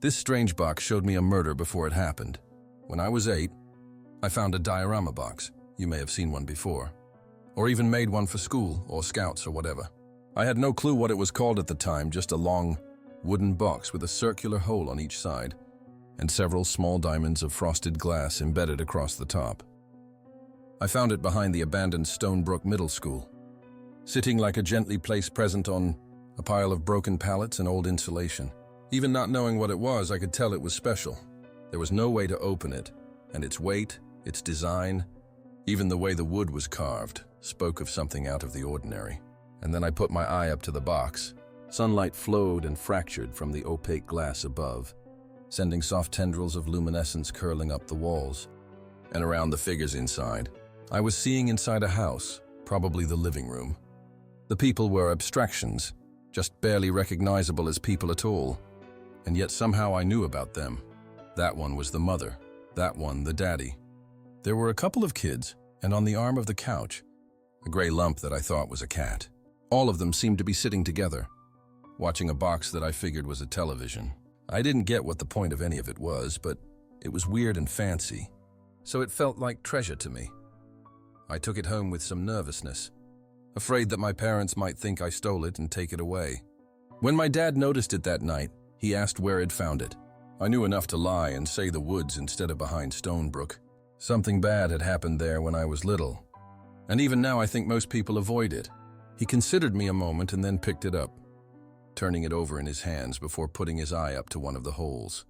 This strange box showed me a murder before it happened. When I was 8, I found a diorama box. You may have seen one before. Or even made one for school or scouts or whatever. I had no clue what it was called at the time, just a long wooden box with a circular hole on each side and several small diamonds of frosted glass embedded across the top. I found it behind the abandoned Stonebrook Middle School, sitting like a gently placed present on a pile of broken pallets and old insulation. Even not knowing what it was, I could tell it was special. There was no way to open it, and its weight, its design, even the way the wood was carved, spoke of something out of the ordinary. And then I put my eye up to the box. Sunlight flowed and fractured from the opaque glass above, sending soft tendrils of luminescence curling up the walls and around the figures inside. I was seeing inside a house, probably the living room. The people were abstractions, just barely recognizable as people at all, and yet somehow I knew about them. That one was the mother, that one the daddy. There were a couple of kids, and on the arm of the couch, a gray lump that I thought was a cat. All of them seemed to be sitting together, watching a box that I figured was a television. I didn't get what the point of any of it was, but it was weird and fancy, so it felt like treasure to me. I took it home with some nervousness, afraid that my parents might think I stole it and take it away. When my dad noticed it that night, he asked where I'd found it. I knew enough to lie and say the woods instead of behind Stonebrook. Something bad had happened there when I was little, and even now I think most people avoid it. He considered me a moment and then picked it up, turning it over in his hands before putting his eye up to one of the holes.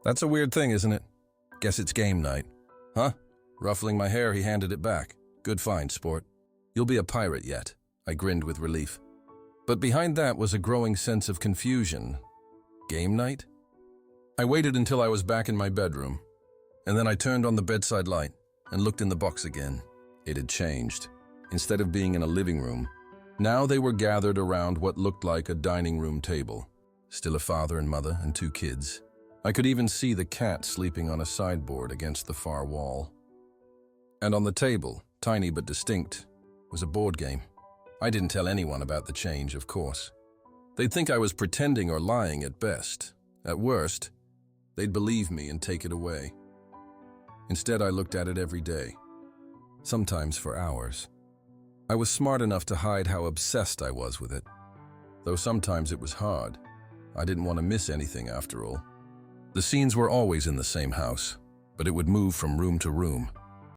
That's a weird thing, isn't it? Guess it's game night. Huh? Ruffling my hair, he handed it back. Good find, sport. You'll be a pirate yet. I grinned with relief. But behind that was a growing sense of confusion. Game night? I waited until I was back in my bedroom, and then I turned on the bedside light and looked in the box again. It had changed. Instead of being in a living room, now they were gathered around what looked like a dining room table. Still a father and mother and 2 kids. I could even see the cat sleeping on a sideboard against the far wall. And on the table, tiny but distinct, was a board game. I didn't tell anyone about the change, of course. They'd think I was pretending or lying at best. At worst, they'd believe me and take it away. Instead, I looked at it every day, sometimes for hours. I was smart enough to hide how obsessed I was with it, though sometimes it was hard. I didn't want to miss anything after all. The scenes were always in the same house, but it would move from room to room.